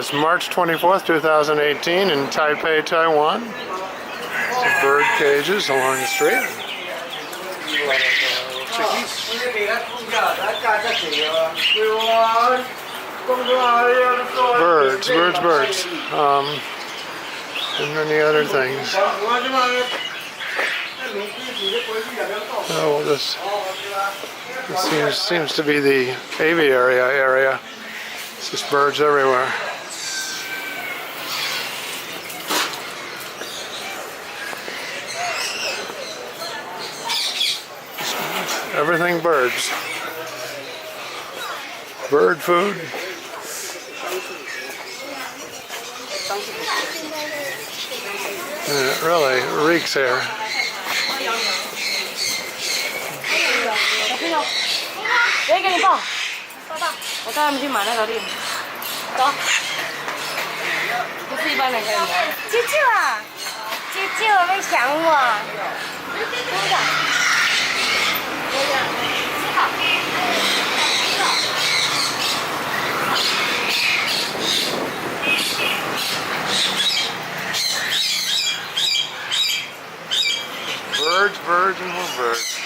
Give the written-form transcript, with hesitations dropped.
is March 24th, 2018 in Taipei, Taiwan. Some bird cages along the street. Birds. And many other things. Oh, this seems to be the aviary area. It's just birds everywhere. Everything birds. Bird food. And it really reeks here. 谁给你抱？我带他们去买那个链。走。不是一般人可以摸。啾啾啊！啾啾，有没有想我？真的。Birds, and more birds.